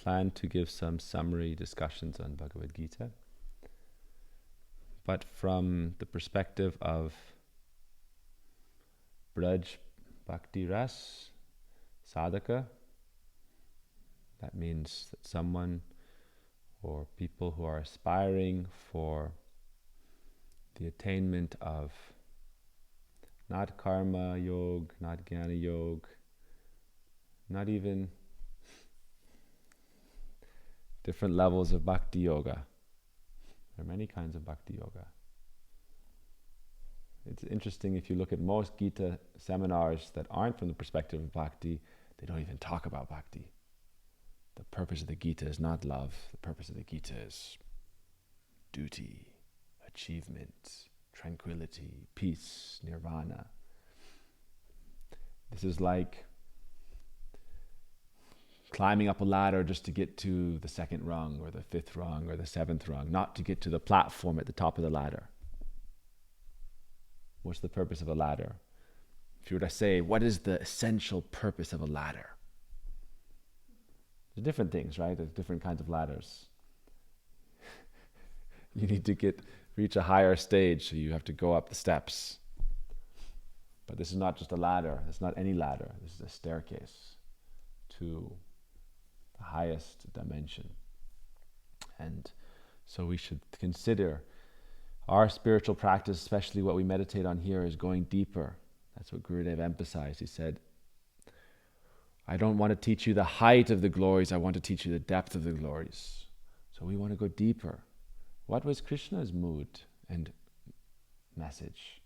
plan to give some summary discussions on Bhagavad Gita, but from the perspective of Braj Bhakti Ras Sadhaka. That means that someone or people who are aspiring for the attainment of not karma yoga, not jnana yoga, not even different levels of bhakti yoga. There are many kinds of bhakti yoga. It's interesting, if you look at most Gita seminars that aren't from the perspective of bhakti, they don't even talk about bhakti. The purpose of the Gita is not love. The purpose of the Gita is duty, achievement, tranquility, peace, nirvana. This is like climbing up a ladder just to get to the second rung or the fifth rung or the seventh rung, not to get to the platform at the top of the ladder. What's the purpose of a ladder? If you were to say, what is the essential purpose of a ladder? There's different things, right? There's different kinds of ladders. You need to reach a higher stage, so you have to go up the steps. But this is not just a ladder. It's not any ladder. This is a staircase to the highest dimension. And so we should consider our spiritual practice, especially what we meditate on here, is going deeper. That's what Gurudev emphasized. He said, I don't want to teach you the height of the glories, I want to teach you the depth of the glories. So we want to go deeper. What was Krishna's mood and message?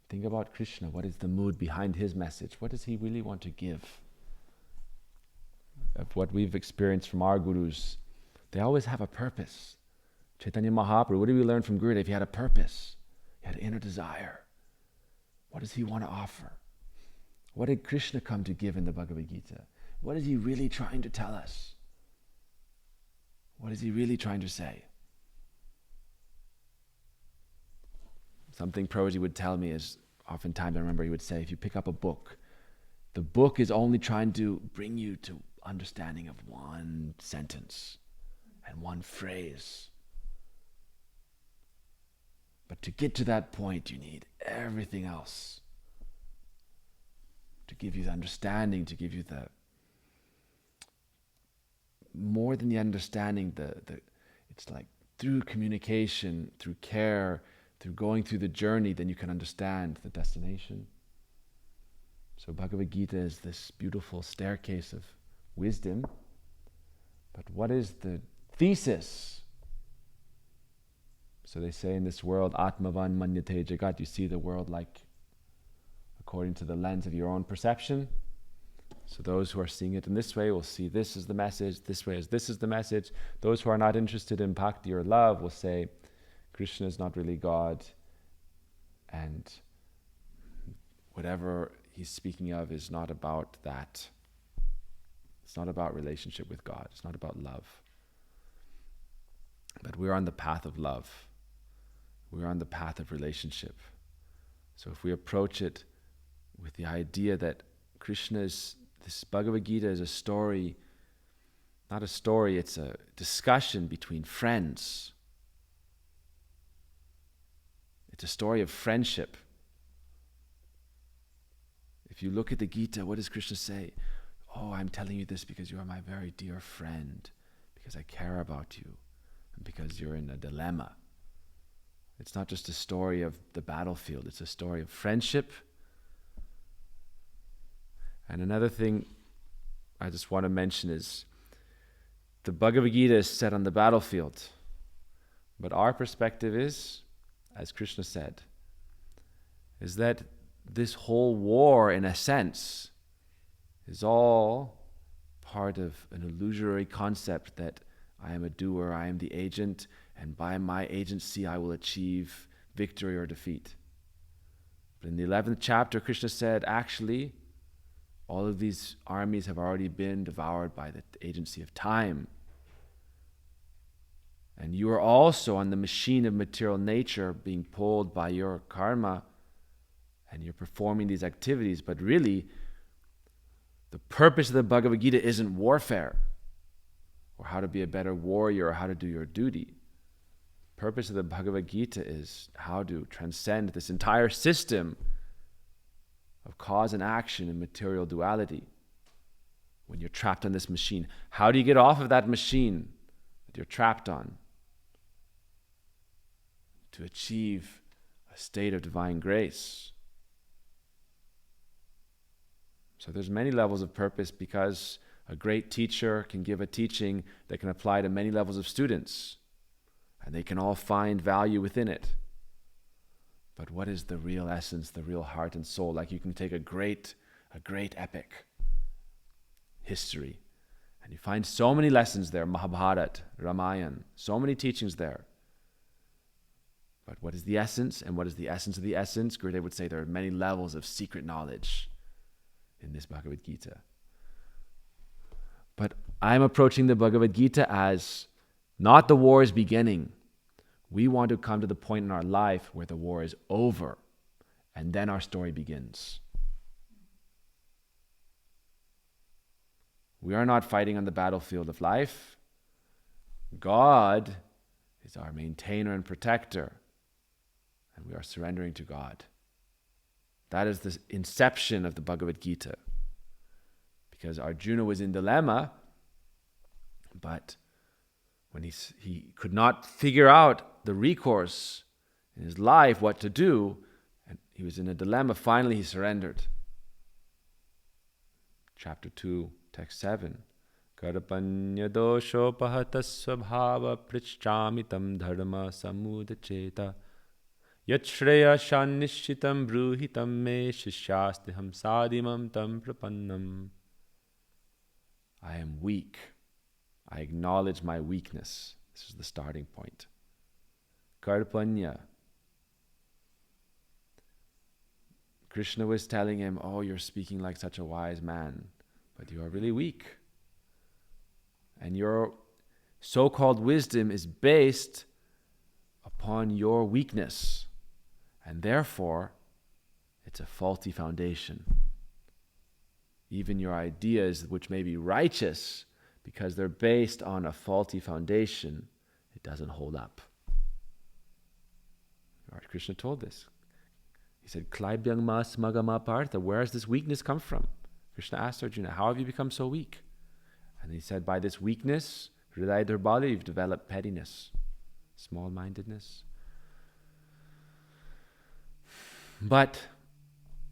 Think about Krishna. What is the mood behind his message? What does he really want to give? Of what we've experienced from our gurus, they always have a purpose. Chaitanya Mahaprabhu, what did we learn from Gurudev? He had a purpose. He had an inner desire. What does he want to offer? What did Krishna come to give in the Bhagavad Gita? What is he really trying to tell us? What is he really trying to say? Something Prabhuji would tell me is, oftentimes I remember he would say, if you pick up a book, the book is only trying to bring you to understanding of one sentence and one phrase. But to get to that point, you need everything else to give you the understanding, to give you the more than the understanding, it's like through communication, through care, through going through the journey, then you can understand the destination. So Bhagavad Gita is this beautiful staircase of wisdom. But what is the thesis? So they say in this world, Atmavan manyate jagat, you see the world like according to the lens of your own perception. So those who are seeing it in this way will see this is the message, this way is this is the message. Those who are not interested in bhakti or love will say, Krishna is not really God, and whatever he's speaking of is not about that. It's not about relationship with God. It's not about love. But we're on the path of love. We're on the path of relationship. So if we approach it with the idea that this Bhagavad Gita is a story, not a story, it's a discussion between friends. It's a story of friendship. If you look at the Gita, what does Krishna say? Oh, I'm telling you this because you are my very dear friend, because I care about you, and because you're in a dilemma. It's not just a story of the battlefield, it's a story of friendship. And another thing I just want to mention is the Bhagavad Gita is set on the battlefield, but our perspective is, as Krishna said, is that this whole war, in a sense, is all part of an illusory concept that I am a doer, I am the agent, and by my agency I will achieve victory or defeat. But in the 11th chapter, Krishna said, actually, all of these armies have already been devoured by the agency of time. And you are also on the machine of material nature being pulled by your karma, and you're performing these activities. But really, the purpose of the Bhagavad Gita isn't warfare. or how to be a better warrior, or how to do your duty. The purpose of the Bhagavad Gita is how to transcend this entire system of cause and action and material duality. When you're trapped on this machine, how do you get off of that machine that you're trapped on to achieve a state of divine grace? So there's many levels of purpose, because a great teacher can give a teaching that can apply to many levels of students, and they can all find value within it. But what is the real essence, the real heart and soul? Like, you can take a great epic history, and you find so many lessons there, Mahabharata, Ramayana, so many teachings there. But what is the essence, and what is the essence of the essence? Gurudev would say there are many levels of secret knowledge in this Bhagavad Gita. But I'm approaching the Bhagavad Gita as not the war is beginning. We want to come to the point in our life where the war is over, and then our story begins. We are not fighting on the battlefield of life. God is our maintainer and protector, and we are surrendering to God. That is the inception of the Bhagavad Gita. Because Arjuna was in dilemma, but when he could not figure out the recourse in his life, what to do, and he was in a dilemma, finally he surrendered. Chapter 2, text 7. Karpanya dosho pahatasvabhava prichamitam dharma samudacheta yachreya shannishitam bruhitam me shishyastiham sadimam tam prapannam. I am weak. I acknowledge my weakness. This is the starting point. Karpanya. Krishna was telling him, oh, you're speaking like such a wise man, but you are really weak. And your so-called wisdom is based upon your weakness. And therefore, it's a faulty foundation. Even your ideas, which may be righteous, because they're based on a faulty foundation, it doesn't hold up. Lord Krishna told this. He said, Klaibhyang mas magama partha, where has this weakness come from? Krishna asked Arjuna, how have you become so weak? And he said, by this weakness, Hridaya Durbala, you've developed pettiness, small-mindedness. But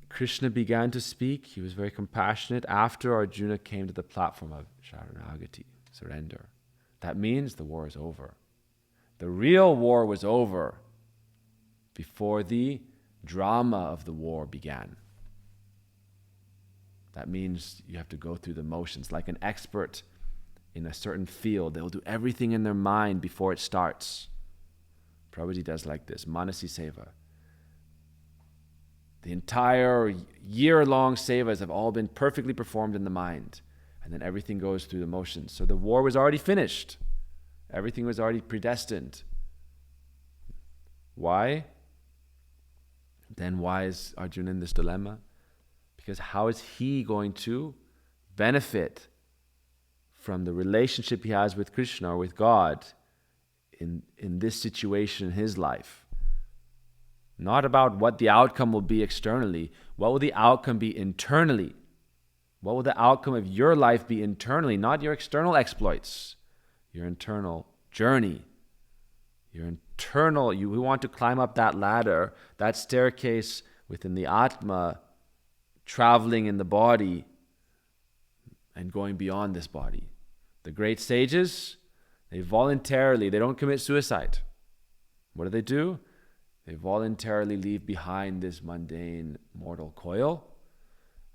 Krishna began to speak. He was very compassionate after Arjuna came to the platform of Sharanagati, surrender. That means the war is over. The real war was over before the drama of the war began. That means you have to go through the motions. Like an expert in a certain field, they'll do everything in their mind before it starts. Prabhuji does like this, Manasi Seva. The entire year-long sevas have all been perfectly performed in the mind. And then everything goes through the motions. So the war was already finished. Everything was already predestined. Why? Then why is Arjuna in this dilemma? Because how is he going to benefit from the relationship he has with Krishna or with God in this situation in his life? Not about what the outcome will be externally. What will the outcome be internally? What will the outcome of your life be internally? Not your external exploits. Your internal journey. Your internal, we want to climb up that ladder, that staircase within the Atma, traveling in the body and going beyond this body. The great sages, they don't commit suicide. What do? They voluntarily leave behind this mundane mortal coil.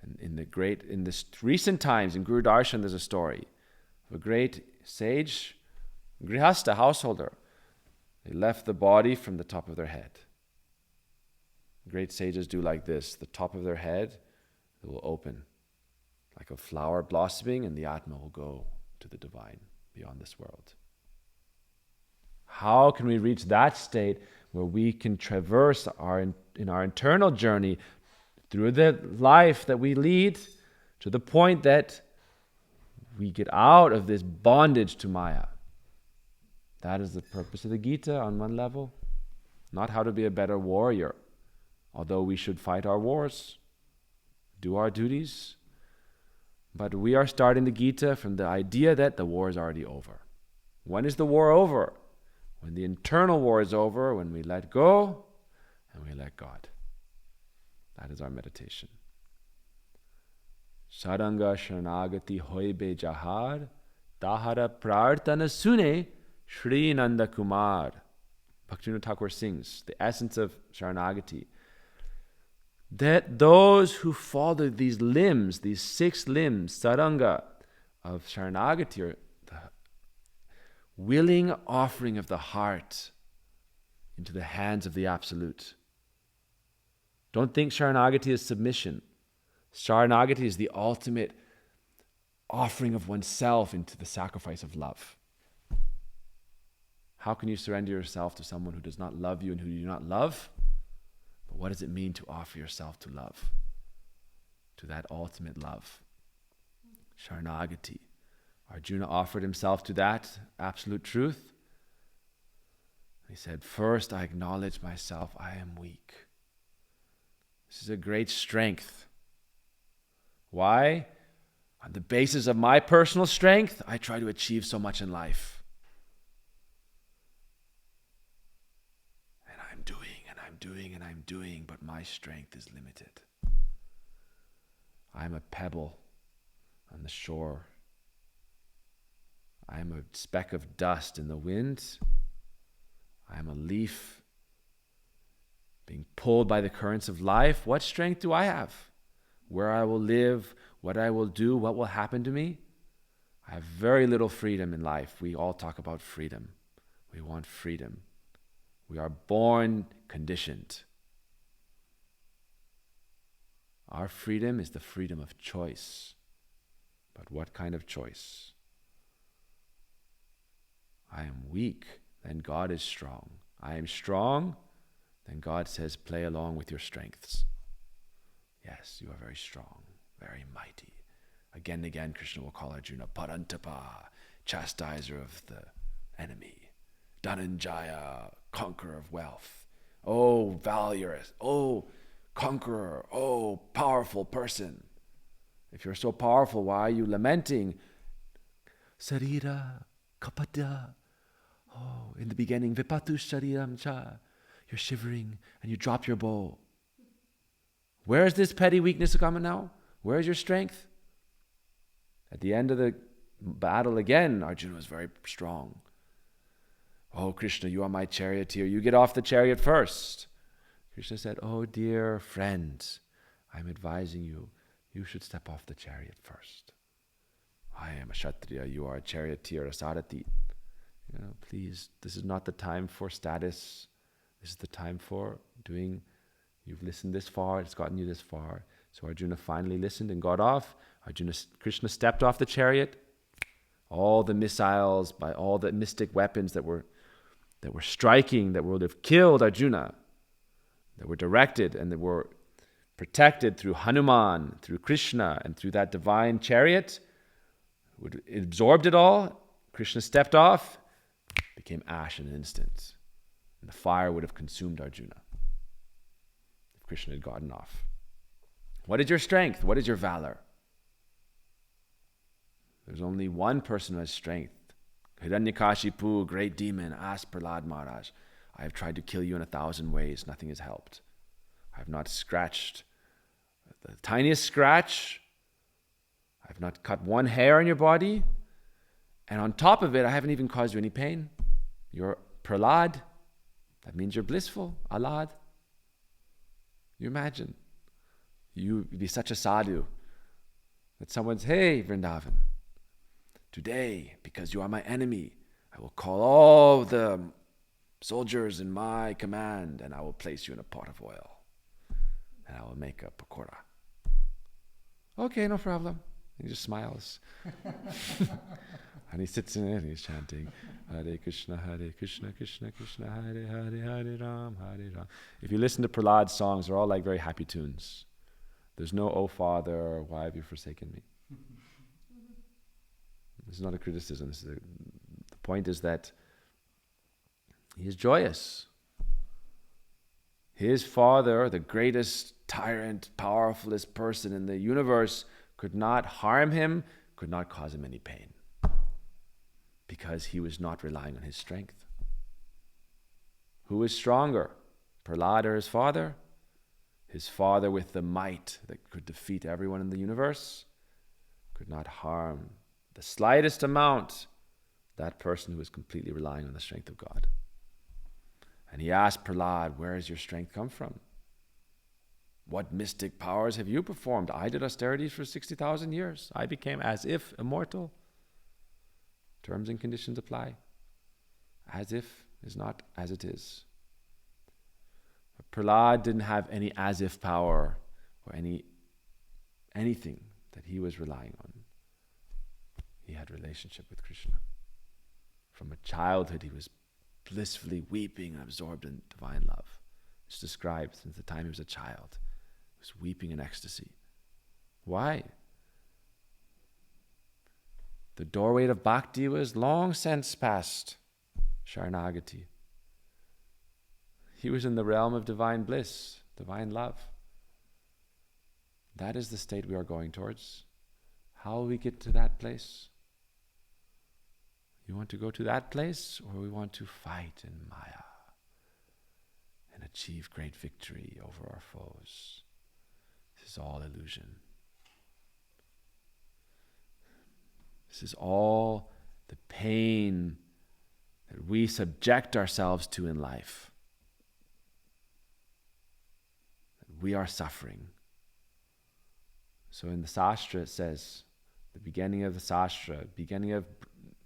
And in the recent times, in Guru Darshan, there's a story of a great sage, grihasta, householder. They left the body from the top of their head. Great sages do like this. The top of their head, it will open like a flower blossoming, and the Atma will go to the divine beyond this world. How can we reach that state where we can traverse in our internal journey through the life that we lead to the point that we get out of this bondage to Maya. That is the purpose of the Gita on one level. Not how to be a better warrior, although we should fight our wars, do our duties. But we are starting the Gita from the idea that the war is already over. When is the war over? When the internal war is over, when we let go and we let God. That is our meditation. Saranga Sharanagati Hoibe Jahar Dahara Prarthana Sune Shri Nanda Kumar. Bhaktivinoda Thakur sings the essence of Sharanagati. That those who follow these limbs, these 6 limbs, Saranga of Sharanagati, are the willing offering of the heart into the hands of the Absolute. Don't think Sharanagati is submission. Sharanagati is the ultimate offering of oneself into the sacrifice of love. How can you surrender yourself to someone who does not love you and who you do not love? But what does it mean to offer yourself to love? To that ultimate love. Sharanagati. Arjuna offered himself to that absolute truth. He said, first I acknowledge myself, I am weak. This is a great strength. Why? On the basis of my personal strength, I try to achieve so much in life. And I'm doing, but my strength is limited. I'm a pebble on the shore. I'm a speck of dust in the wind. I'm a leaf being pulled by the currents of life. What strength do I have? Where I will live, what I will do, what will happen to me? I have very little freedom in life. We all talk about freedom. We want freedom. We are born conditioned. Our freedom is the freedom of choice. But what kind of choice? I am weak, then God is strong. I am strong, then God says, play along with your strengths. Yes, you are very strong, very mighty. Again and again, Krishna will call Arjuna Parantapa, chastiser of the enemy. Dhananjaya, conqueror of wealth. Oh, valorous. Oh, conqueror. Oh, powerful person. If you're so powerful, why are you lamenting? Sarira, kapada. Oh, in the beginning, vipatu shariram cha. You're shivering and you drop your bow. Where is this petty weakness coming now? Where is your strength? At the end of the battle again, Arjuna was very strong. Oh, Krishna, you are my charioteer. You get off the chariot first. Krishna said, oh, dear friend, I'm advising you, you should step off the chariot first. I am a Kshatriya. You are a charioteer, a Sarati. Please, this is not the time for status. This is the time for doing. You've listened this far. It's gotten you this far. So Arjuna finally listened and got off. Krishna stepped off the chariot. All the missiles, by all the mystic weapons that were striking, that would have killed Arjuna, that were directed and that were protected through Hanuman, through Krishna, and through that divine chariot, it absorbed it all. Krishna stepped off, became ash in an instant. And the fire would have consumed Arjuna if Krishna had gotten off. What is your strength? What is your valor? There's only one person who has strength. Hiranyakashipu, great demon, asked Prahlad Maharaj, I have tried to kill you in 1,000 ways. Nothing has helped. I have not scratched the tiniest scratch. I have not cut one hair on your body. And on top of it, I haven't even caused you any pain. You're Prahlad. That means you're blissful. Alad. You imagine. You be such a sadhu that someone's, hey, Vrindavan, today, because you are my enemy, I will call all the soldiers in my command and I will place you in a pot of oil and I will make a pakora. Okay, no problem. And he just smiles. And he sits in it and he's chanting, Hare Krishna, Krishna Krishna, Hare Hare, Hare Ram, Hare Ram. If you listen to Prahlad's songs, they're all like very happy tunes. There's no, oh Father, why have you forsaken me? This is not a criticism. The point is that he is joyous. His father, the greatest tyrant, powerfulest person in the universe, could not harm him, could not cause him any pain, because he was not relying on his strength. Who is stronger, Prahlad or his father? His father, with the might that could defeat everyone in the universe, could not harm the slightest amount that person who was completely relying on the strength of God. And he asked Prahlad, where has your strength come from? What mystic powers have you performed? I did austerities for 60,000 years. I became as if immortal. Terms and conditions apply. As if is not as it is. But Prahlad didn't have any as if power or anything that he was relying on. He had relationship with Krishna. From a childhood, he was blissfully weeping and absorbed in divine love. It's described since the time he was a child. He was weeping in ecstasy. Why? The doorway of Bhakti was long since past Sharanagati. He was in the realm of divine bliss, divine love. That is the state we are going towards. How will we get to that place? You want to go to that place, or we want to fight in Maya and achieve great victory over our foes? This is all illusion. This is all the pain that we subject ourselves to in life. That we are suffering. So in the Sastra it says, the beginning of the Sastra, beginning of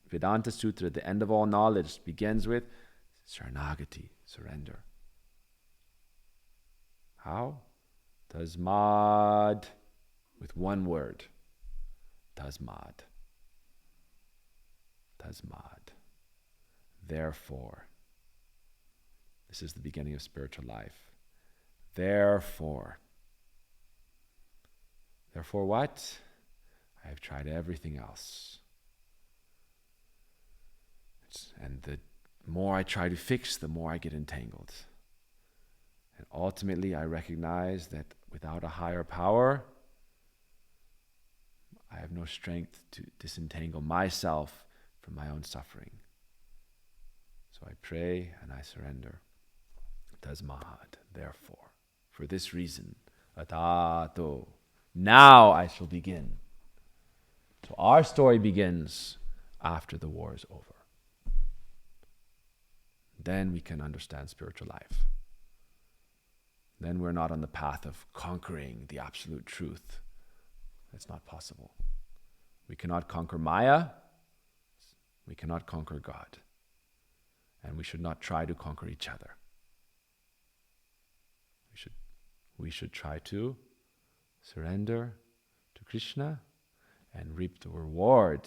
Vedanta Sutra, the end of all knowledge, begins with Sharanagati, surrender. How? Tasmad, with one word. Tasmad. Tasmad. Therefore. This is the beginning of spiritual life. Therefore. Therefore what? I have tried everything else. And the more I try to fix, the more I get entangled. And ultimately, I recognize that without a higher power, I have no strength to disentangle myself from my own suffering. So I pray and I surrender. Tasmad, therefore, for this reason, atato, now I shall begin. So our story begins after the war is over. Then we can understand spiritual life. Then we're not on the path of conquering the absolute truth. It's not possible. We cannot conquer Maya. We cannot conquer God. And we should not try to conquer each other. We should try to surrender to Krishna and reap the reward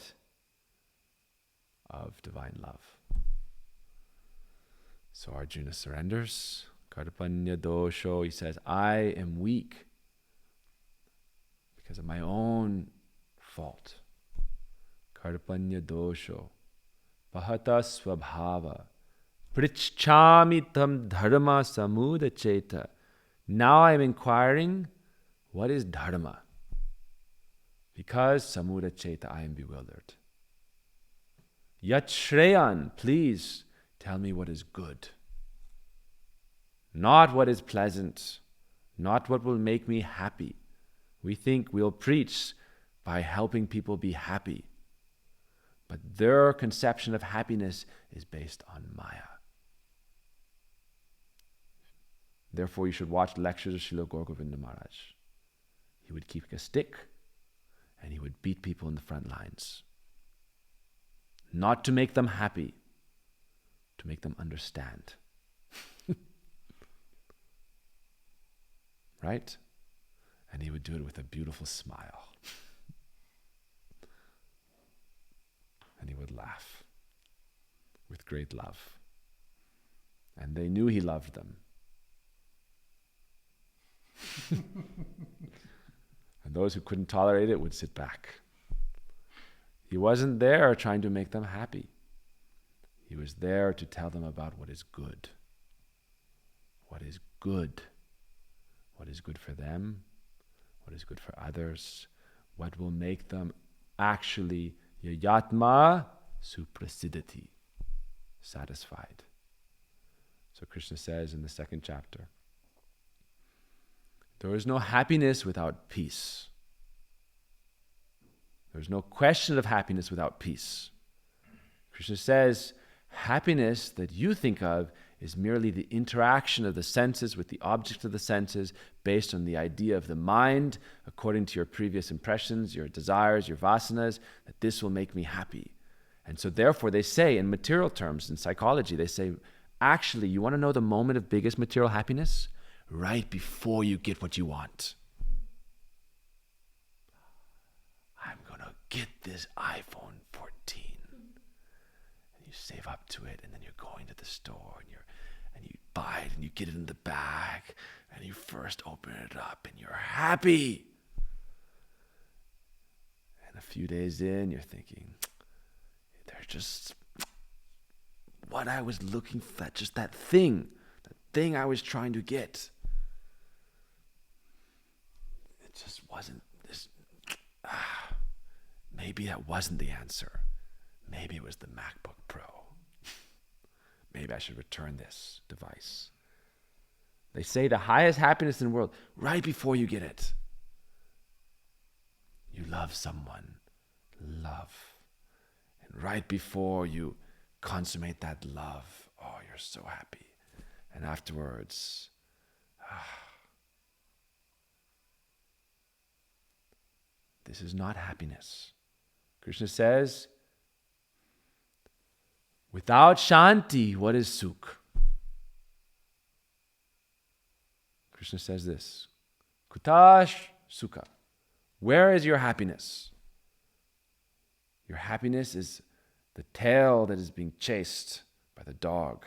of divine love. So Arjuna surrenders. Karpanya dosho, he says, I am weak because of my own fault. Karpanya dosho. Pahata swabhava. Prichchami tam dharma samudacheta. Now I am inquiring, what is dharma? Because samudacheta, I am bewildered. Yat shreyan, please tell me what is good. Not what is pleasant. Not what will make me happy. We think we'll preach by helping people be happy. But their conception of happiness is based on Maya. Therefore, you should watch lectures of Srila Gaur Govinda Maharaj. He would keep a stick and he would beat people in the front lines. Not to make them happy, to make them understand. Right? And he would do it with a beautiful smile. And he would laugh with great love. And they knew he loved them. And those who couldn't tolerate it would sit back. He wasn't there trying to make them happy. He was there to tell them about what is good. What is good. What is good for them. What is good for others. What will make them actually yatma suprasiddhati, satisfied. So Krishna says in the second chapter, there is no happiness without peace. There's no question of happiness without peace. Krishna says, happiness that you think of is merely the interaction of the senses with the object of the senses based on the idea of the mind, according to your previous impressions, your desires, your vasanas, that this will make me happy. And so therefore they say, in material terms, in psychology, they say, actually, you want to know the moment of biggest material happiness? Right before you get what you want. I'm going to get this iPhone 14. And you save up to it, and then you're going to the store, and you buy it, and you get it in the bag, and you first open it up, and you're happy. And a few days in, you're thinking, they're just what I was looking for, just that thing I was trying to get. It just wasn't this. Maybe that wasn't the answer. Maybe it was the MacBook Pro. Maybe I should return this device. They say the highest happiness in the world, right before you get it. You love someone. Love. And right before you consummate that love, oh, you're so happy. And afterwards, this is not happiness. Krishna says, without shanti, what is sukh? Krishna says this, kutash sukha. Where is your happiness? Your happiness is the tail that is being chased by the dog.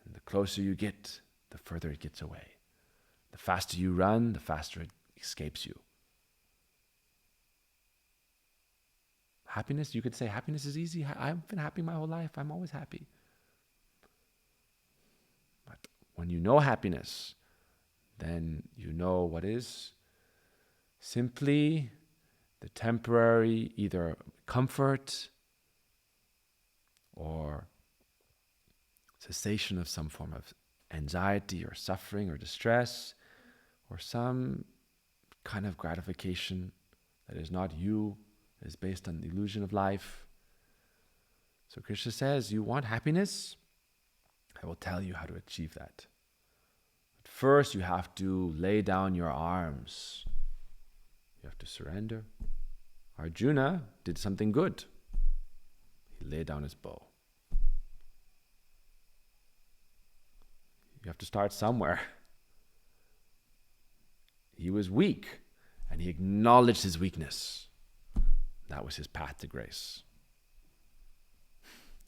And the closer you get, the further it gets away. The faster you run, the faster it escapes you. Happiness, you could say happiness is easy. I've been happy my whole life. I'm always happy. But when you know happiness, then you know what is simply the temporary either comfort or cessation of some form of anxiety or suffering or distress or some kind of gratification that is not you, is based on the illusion of life. So Krishna says, you want happiness? I will tell you how to achieve that. But first, you have to lay down your arms. You have to surrender. Arjuna did something good. He laid down his bow. You have to start somewhere. He was weak, and he acknowledged his weakness. That was his path to grace.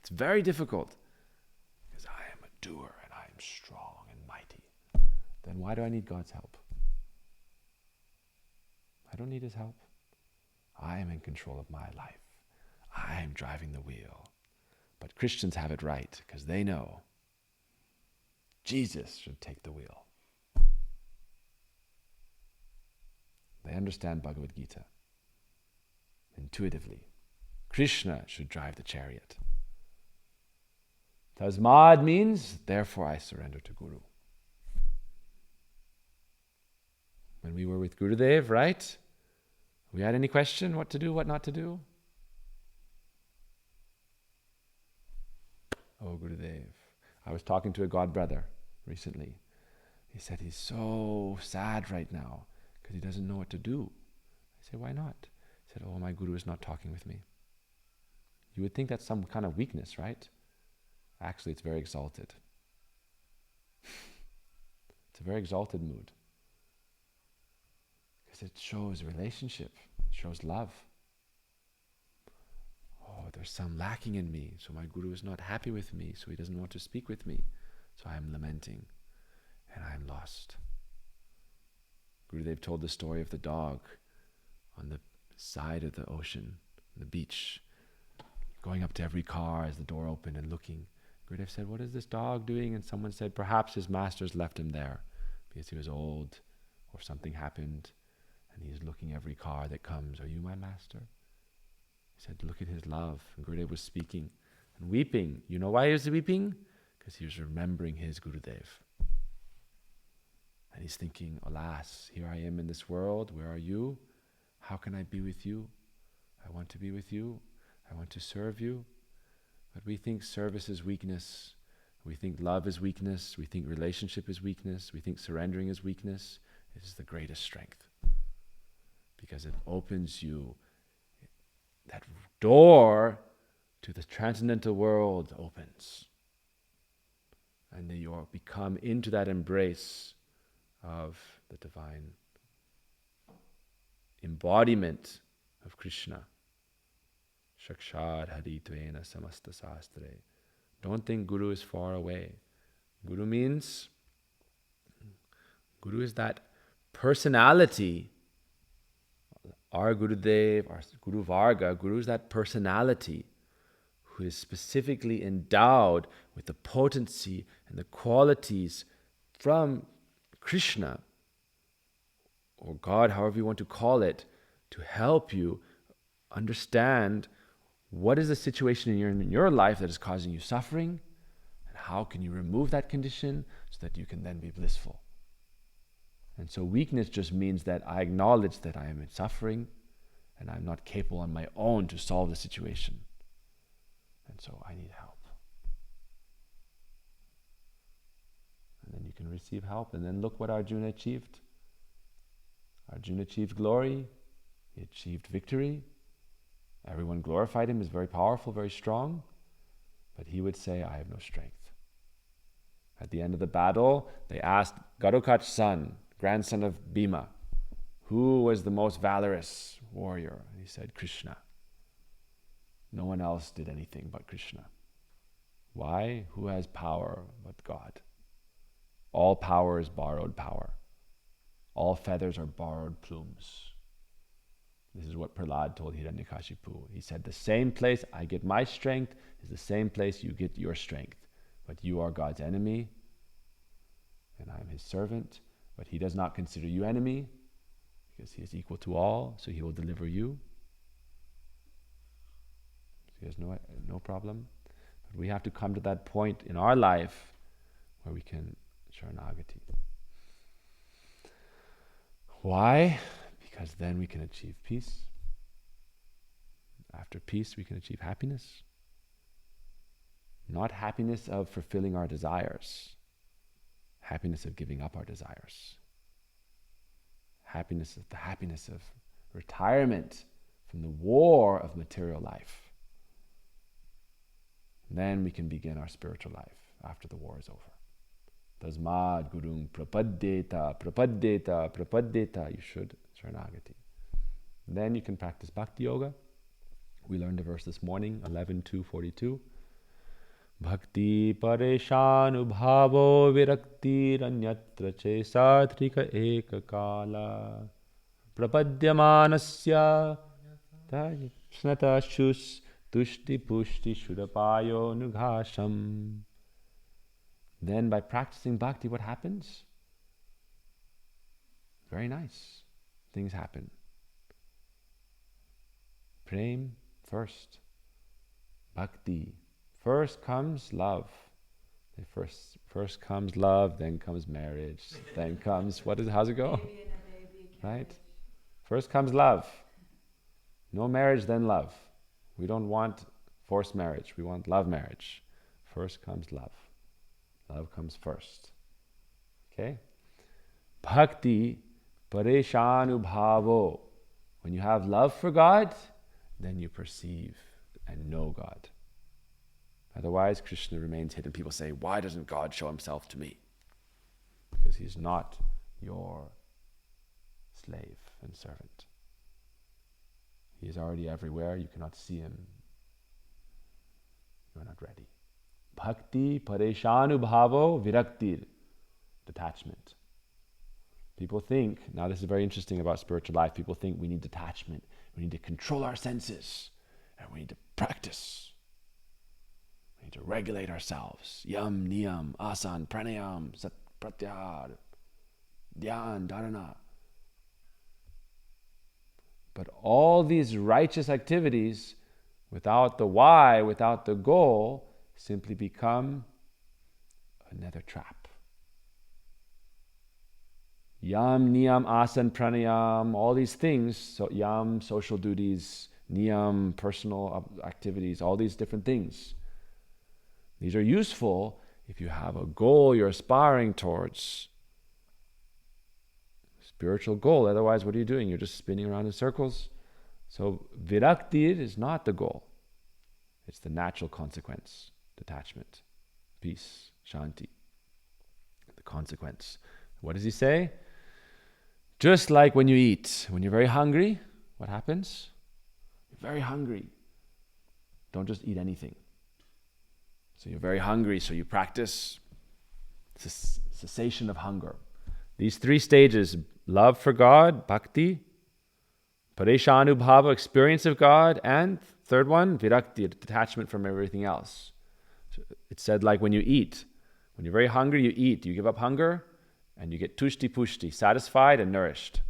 It's very difficult because I am a doer and I am strong and mighty. Then why do I need God's help? I don't need his help. I am in control of my life. I am driving the wheel. But Christians have it right because they know Jesus should take the wheel. They understand Bhagavad Gita. Intuitively, Krishna should drive the chariot. Tasmad means, therefore I surrender to Guru. When we were with Gurudev, right? We had any question what to do, what not to do? Oh, Gurudev. I was talking to a god brother recently. He said he's so sad right now because he doesn't know what to do. I said, why not? He said, oh, my Guru is not talking with me. You would think that's some kind of weakness, right? Actually, it's very exalted. It's a very exalted mood. Because it shows relationship. It shows love. Oh, there's some lacking in me. So my Guru is not happy with me. So he doesn't want to speak with me. So I am lamenting. And I am lost. Gurudev told the story of the dog on the side of the ocean, on the beach, going up to every car as the door opened and looking. Gurudev said, what is this dog doing? And someone said, perhaps his master's left him there because he was old or something happened, and he's looking every car that comes. Are you my master? He said, look at his love. And Gurudev was speaking and weeping. You know why he was weeping? Because he was remembering his Gurudev. And he's thinking, alas, here I am in this world. Where are you? How can I be with you? I want to be with you. I want to serve you. But we think service is weakness. We think love is weakness. We think relationship is weakness. We think surrendering is weakness. It is the greatest strength. Because it opens you, that door to the transcendental world opens. And then you become into that embrace of the divine embodiment of Krishna. Shakshad Haritvena Samasta Sastre. Don't think Guru is far away. Guru is that personality. Our Gurudev, our Guru Varga, Guru is that personality who is specifically endowed with the potency and the qualities from Krishna, or God, however you want to call it, to help you understand what is the situation in your life that is causing you suffering, and how can you remove that condition so that you can then be blissful. And so weakness just means that I acknowledge that I am in suffering and I'm not capable on my own to solve the situation. And so I need help. And then you can receive help. And then look what Arjuna achieved. Arjuna achieved glory. He achieved victory. Everyone glorified him. He's very powerful, very strong. But he would say, I have no strength. At the end of the battle, they asked Garukhach's son, grandson of Bhima, who was the most valorous warrior? And he said, Krishna. No one else did anything but Krishna. Why? Who has power but God? All power is borrowed power. All feathers are borrowed plumes. This is what Prahlad told Hiranyakashipu. He said, the same place I get my strength is the same place you get your strength. But you are God's enemy, and I am his servant. But he does not consider you enemy, because he is equal to all, so he will deliver you. He has no problem. But we have to come to that point in our life where we can Sharanagati. Why? Because then we can achieve peace. After peace, we can achieve happiness. Not happiness of fulfilling our desires. Happiness of giving up our desires. Happiness is the happiness of retirement from the war of material life. Then we can begin our spiritual life after the war is over. Tasmad Gurung Prapaddeta, Prapaddeta, Prapaddeta. You should Sharanagati. Then you can practice Bhakti Yoga. We learned a verse this morning, 11.2.42. Bhakti pareshanubhavo viraktir anyatra che satrika ekakala prapadyamanasya snatashus tushti pushti shudapayo nughasham. Then by practicing bhakti, what happens? Very nice. Things happen. Prem first. Bhakti. First comes love. First comes love, then comes marriage, then comes, how's it go? Baby and a baby Right? First comes love. No marriage, then love. We don't want forced marriage. We want love marriage. First comes love. Love comes first. Okay? Bhakti pareshanubhavo. When you have love for God, then you perceive and know God. Otherwise, Krishna remains hidden. People say, why doesn't God show himself to me? Because he's not your slave and servant. He is already everywhere. You cannot see him. You are not ready. Bhakti pareshanubhavo viraktir. Detachment. People think, now this is very interesting about spiritual life, people think we need detachment. We need to control our senses. And we need to practice. We need to regulate ourselves. Yam, niyam, asan, pranayam, sat pratyahar, dhyan, dharana. But all these righteous activities, without the why, without the goal, simply become another trap. Yam, niyam, asan, pranayam, all these things, so yam, social duties, niyam, personal activities, all these different things. These are useful if you have a goal you're aspiring towards. Spiritual goal. Otherwise, what are you doing? You're just spinning around in circles. So virakti is not the goal. It's the natural consequence. Detachment, peace, shanti. The consequence. What does he say? Just like when you eat. When you're very hungry, what happens? You're very hungry. Don't just eat anything. So you're very hungry, so you practice cessation of hunger. These three stages, love for God, bhakti, pareshanubhava, experience of God, and third one, virakti, detachment from everything else. So it's said like when you eat. When you're very hungry, you eat. You give up hunger, and you get tushti pushti, satisfied and nourished.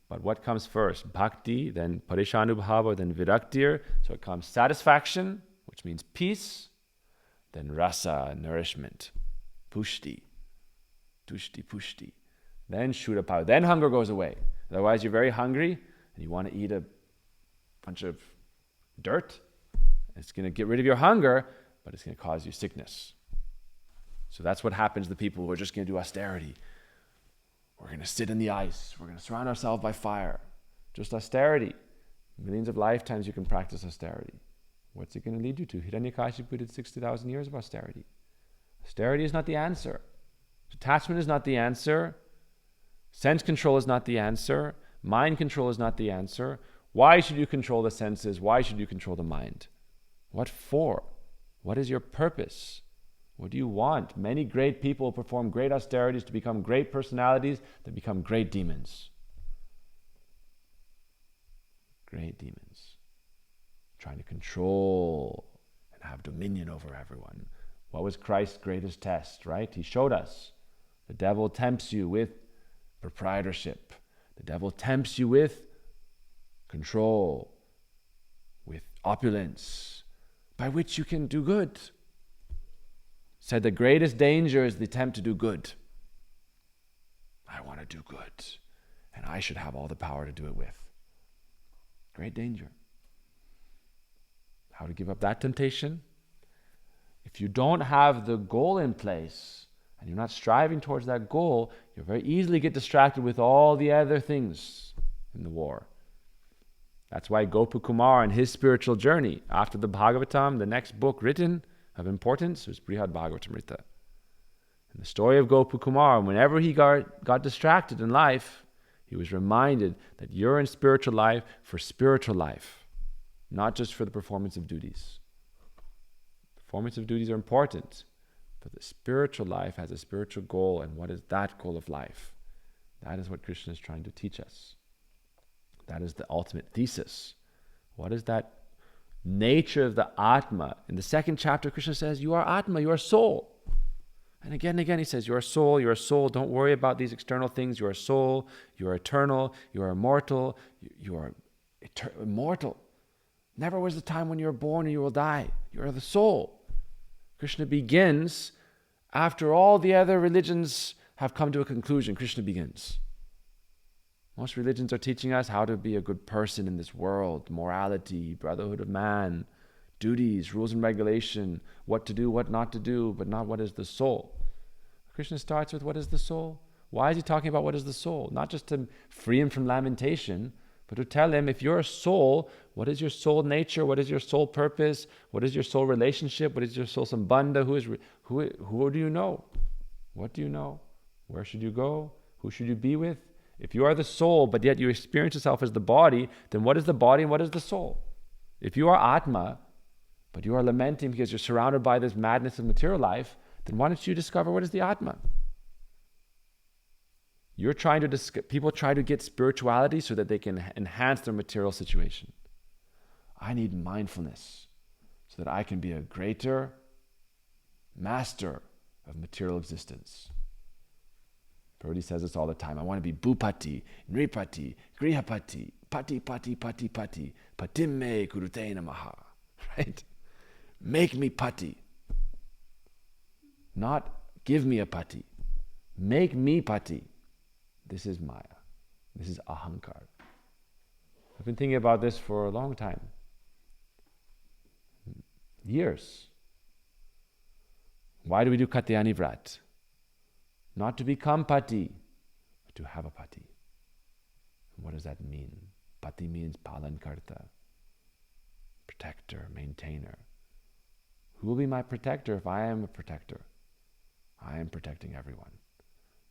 But what comes first? Bhakti, then pareshanubhava, then virakti. So it comes satisfaction, which means peace, then rasa, nourishment, pushti, tushti pushti, then shuddha power, then hunger goes away. Otherwise you're very hungry and you want to eat a bunch of dirt. It's going to get rid of your hunger, but it's going to cause you sickness. So that's what happens to the people who are just going to do austerity. We're going to sit in the ice. We're going to surround ourselves by fire. Just austerity. Millions of lifetimes you can practice austerity. What's it going to lead you to? Hiranyakashipu did 60,000 years of austerity. Austerity is not the answer. Detachment is not the answer. Sense control is not the answer. Mind control is not the answer. Why should you control the senses? Why should you control the mind? What for? What is your purpose? What do you want? Many great people perform great austerities to become great personalities that become great demons. Great demons. Trying to control and have dominion over everyone. What was Christ's greatest test, right? He showed us. The devil tempts you with proprietorship. The devil tempts you with control, with opulence, by which you can do good. Said the greatest danger is the attempt to do good. I want to do good, and I should have all the power to do it with. Great danger. How to give up that temptation? If you don't have the goal in place, and you're not striving towards that goal, you'll very easily get distracted with all the other things in the war. That's why Gopakumar and his spiritual journey, after the Bhagavatam, the next book written of importance, was Brihad Bhagavatamrita. And the story of Gopakumar, whenever he got distracted in life, he was reminded that you're in spiritual life for spiritual life, not just for the performance of duties. Performance of duties are important, but the spiritual life has a spiritual goal, and what is that goal of life? That is what Krishna is trying to teach us. That is the ultimate thesis. What is that nature of the Atma? In the second chapter, Krishna says, you are Atma, you are soul. And again, he says, you are soul, you are soul. Don't worry about these external things. You are soul, you are eternal, you are immortal, you are immortal. Never was the time when you were born and you will die. You are the soul. Krishna begins, after all the other religions have come to a conclusion, Krishna begins. Most religions are teaching us how to be a good person in this world, morality, brotherhood of man, duties, rules and regulation, what to do, what not to do, but not what is the soul. Krishna starts with what is the soul. Why is he talking about what is the soul? Not just to free him from lamentation, but to tell him, if you're a soul, what is your soul nature? What is your soul purpose? What is your soul relationship? What is your soul sambandha? Who do you know? What do you know? Where should you go? Who should you be with? If you are the soul, but yet you experience yourself as the body, then what is the body and what is the soul? If you are Atma, but you are lamenting because you're surrounded by this madness of material life, then why don't you discover what is the Atma? People try to get spirituality so that they can enhance their material situation. I need mindfulness so that I can be a greater master of material existence. Prabhupada says this all the time. I want to be Bhupati, Nripati, Grihapati, Pati, Pati, Pati, Pati, Patimme Kurute Namaha. Right? Make me Pati. Not give me a Pati. Make me Pati. This is Maya. This is Ahankar. I've been thinking about this for a long time. Years. Why do we do Katyani Vrat? Not to become Pati, but to have a Pati. What does that mean? Pati means Palankarta, protector, maintainer. Who will be my protector if I am a protector? I am protecting everyone.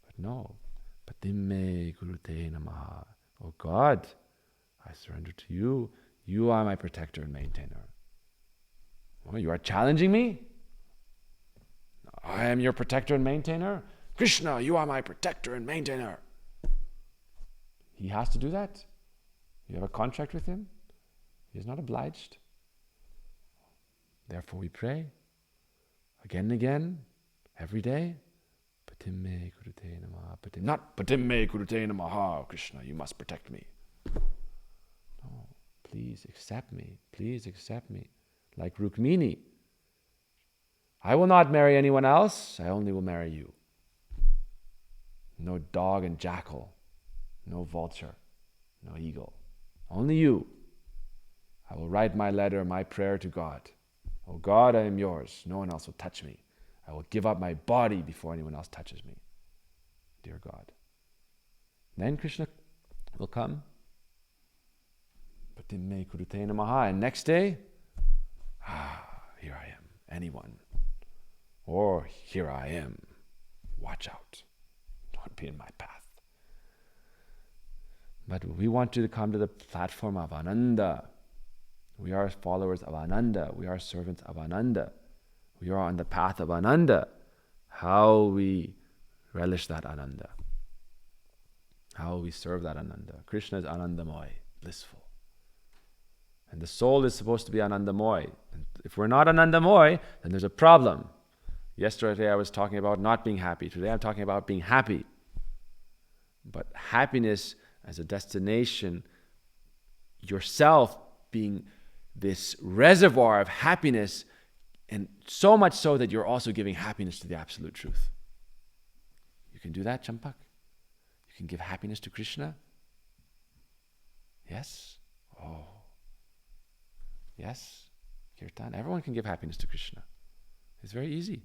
But no. Patimme Gurute Namaha. Oh God, I surrender to you. You are my protector and maintainer. Oh, you are challenging me? I am your protector and maintainer? Krishna, you are my protector and maintainer. He has to do that? You have a contract with him? He is not obliged. Therefore we pray again and again, every day. Patimme Kurute Namaha. Not Patimme Kurute Namaha, Krishna, you must protect me. No, please accept me. Please accept me. Like Rukmini. I will not marry anyone else. I only will marry you. No dog and jackal. No vulture. No eagle. Only you. I will write my letter, my prayer to God. Oh God, I am yours. No one else will touch me. I will give up my body before anyone else touches me. Dear God. Then Krishna will come. Patimme Kurute Namaha. And next day, here I am. Anyone. Or here I am. Watch out. Don't be in my path. But we want you to come to the platform of Ananda. We are followers of Ananda. We are servants of Ananda. We are on the path of Ananda. How we relish that Ananda. How we serve that Ananda. Krishna is Anandamoy, blissful. And the soul is supposed to be Anandamoy. And if we're not Anandamoy, then there's a problem. Yesterday I was talking about not being happy. Today I'm talking about being happy. But happiness as a destination, yourself being this reservoir of happiness, and so much so that you're also giving happiness to the absolute truth. You can do that, Champak? You can give happiness to Krishna? Yes? Oh. Yes? Kirtan? Everyone can give happiness to Krishna. It's very easy.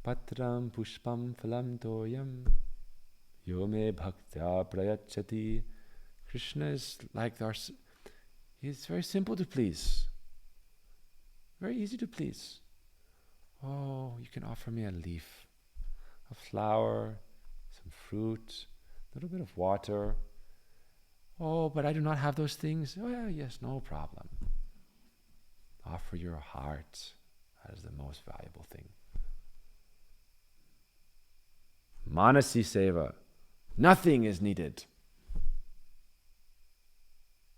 Patram pushpam phalam toyam yome bhaktya prayachati. Krishna is like he's very simple to please. Very easy to please. Oh, you can offer me a leaf, a flower, some fruit, a little bit of water. Oh, but I do not have those things. Oh, yeah, yes, no problem. Offer your heart. That is the most valuable thing. Manasi seva. Nothing is needed.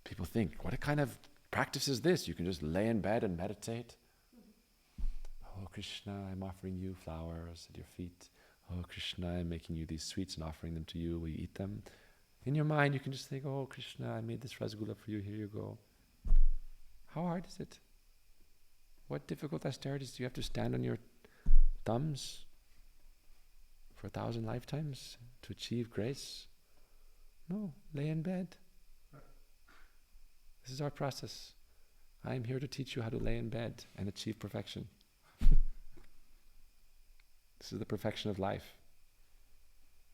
People think, what kind of practice is this? You can just lay in bed and meditate. Oh, Krishna, I'm offering you flowers at your feet. Oh, Krishna, I'm making you these sweets and offering them to you. Will you eat them? In your mind, you can just think, oh, Krishna, I made this rasgulla for you. Here you go. How hard is it? What difficult austerities do you have to stand on your thumbs for 1,000 lifetimes to achieve grace? No, lay in bed. This is our process. I am here to teach you how to lay in bed and achieve perfection. This is the perfection of life.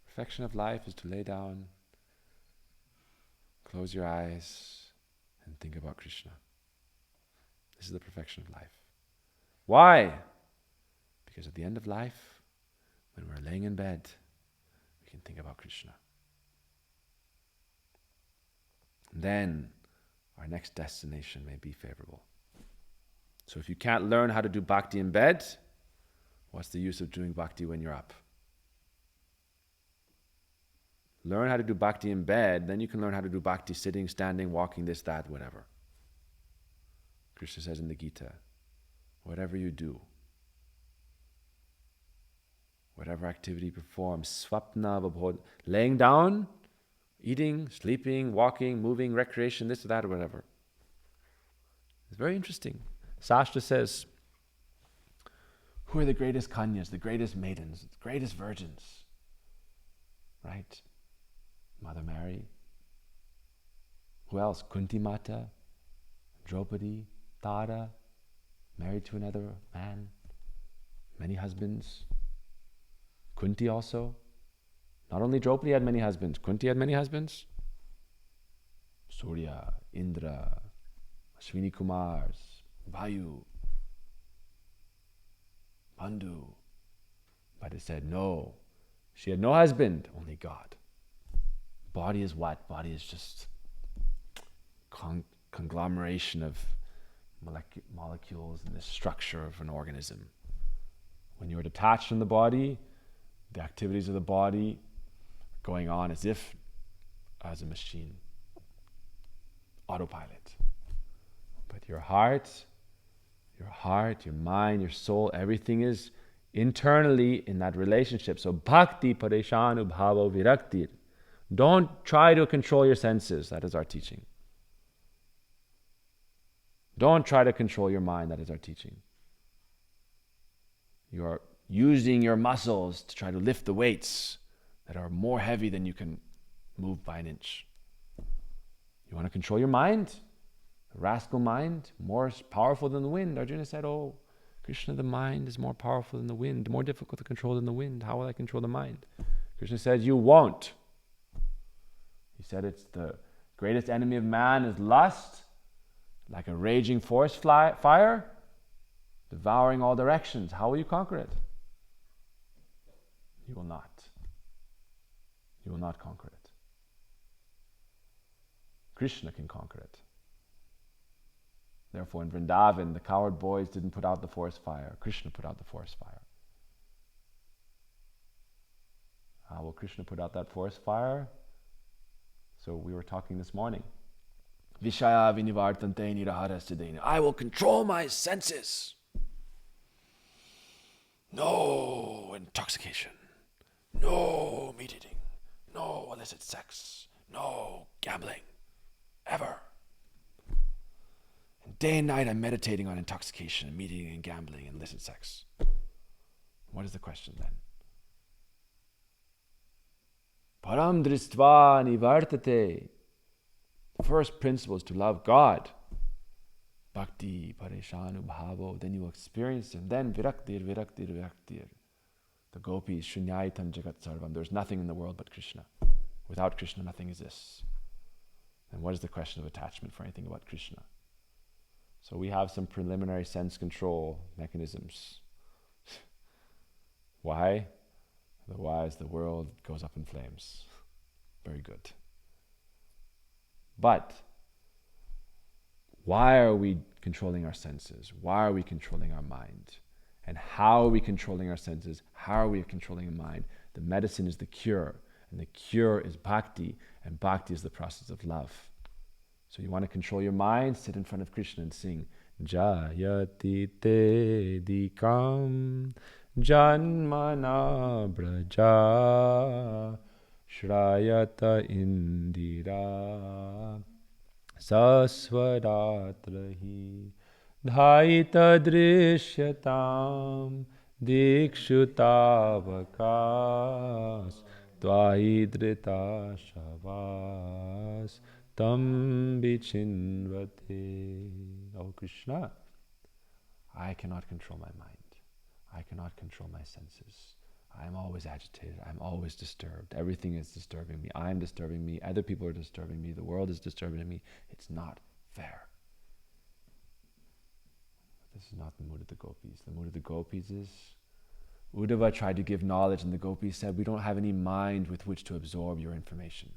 Perfection of life is to lay down, close your eyes, and think about Krishna. This is the perfection of life. Why? Because at the end of life, when we're laying in bed, we can think about Krishna. Then our next destination may be favorable. So if you can't learn how to do bhakti in bed, what's the use of doing bhakti when you're up? Learn how to do bhakti in bed, then you can learn how to do bhakti sitting, standing, walking, this, that, whatever. Krishna says in the Gita, whatever you do, whatever activity you perform, swapna vabhod, laying down, eating, sleeping, walking, moving, recreation, this or that or whatever. It's very interesting. Sastra says, who are the greatest kanyas, the greatest maidens, the greatest virgins? Right? Mother Mary. Who else? Kunti Mata, Draupadi, Tara, married to another man, many husbands. Kunti also. Not only Draupadi had many husbands, Kunti had many husbands. Surya, Indra, Ashwini Kumars, Vayu, Bandhav. But it said no. She had no husband, only God. Body is what? Body is just conglomeration of molecules and the structure of an organism. When you are detached from the body, the activities of the body are going on as if as a machine. Autopilot. But your heart, your mind, your soul, everything is internally in that relationship. So bhakti pareshanu bhavo viraktir. Don't try to control your senses. That is our teaching. Don't try to control your mind. That is our teaching. You are using your muscles to try to lift the weights that are more heavy than you can move by an inch. You want to control your mind? The rascal mind, more powerful than the wind. Arjuna said, oh, Krishna, the mind is more powerful than the wind, more difficult to control than the wind. How will I control the mind? Krishna said, you won't. He said it's the greatest enemy of man is lust, like a raging forest fire, devouring all directions. How will you conquer it? You will not. You will not conquer it. Krishna can conquer it. Therefore, in Vrindavan, the coward boys didn't put out the forest fire. Krishna put out the forest fire. How will Krishna put out that forest fire? So we were talking this morning. Vishaya vinivartante niraharasya. I will control my senses. No intoxication. No meat eating. No illicit sex. No gambling. Ever. And day and night I'm meditating on intoxication and meat eating and gambling and illicit sex. What is the question then? Param dristva nivartate. The first principle is to love God. Bhakti pareshanu bhavo. Then you will experience Him. Then viraktir, viraktir, viraktir. The gopis, shunyaitam jagat sarvam. There's nothing in the world but Krishna. Without Krishna, nothing exists. And what is the question of attachment for anything about Krishna? So we have some preliminary sense control mechanisms. Why? Otherwise, the world goes up in flames. Very good. But why are we controlling our senses? Why are we controlling our mind? And how are we controlling our senses? How are we controlling our mind? The medicine is the cure. And the cure is bhakti. And bhakti is the process of love. So you want to control your mind? Sit in front of Krishna and sing. Jayati te dikam janmana braja shrayata indira sasvaratrahi dhaita drishyatam dikshutavakas dvaidrita shavas tam vichinvate. Oh Krishna, I cannot control my mind. I cannot control my senses. I am always agitated. I'm always disturbed. Everything is disturbing me. I'm disturbing me. Other people are disturbing me. The world is disturbing me. It's not fair. This is not the mood of the gopis. The mood of the gopis is, Uddhava tried to give knowledge and the gopis said, we don't have any mind with which to absorb your information.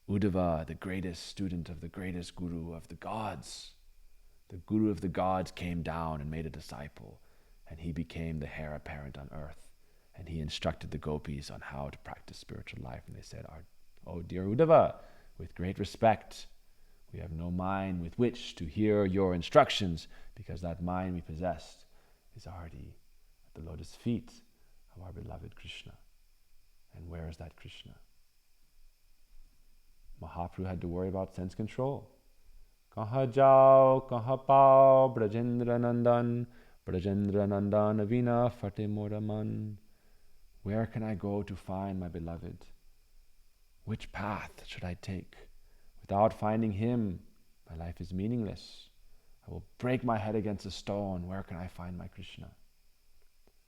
Uddhava, the greatest student of the greatest guru of the gods, the guru of the gods came down and made a disciple, and he became the heir apparent on earth. And he instructed the gopis on how to practice spiritual life. And they said, "Oh dear Uddhava, with great respect, we have no mind with which to hear your instructions, because that mind we possessed is already at the lotus feet of our beloved Krishna." And where is that Krishna? Mahaprabhu had to worry about sense control. Kaha jao, kaha pao, Brajendra Nandan avina fate moraman. Where can I go to find my beloved? Which path should I take? Without finding him, my life is meaningless. I will break my head against a stone. Where can I find my Krishna?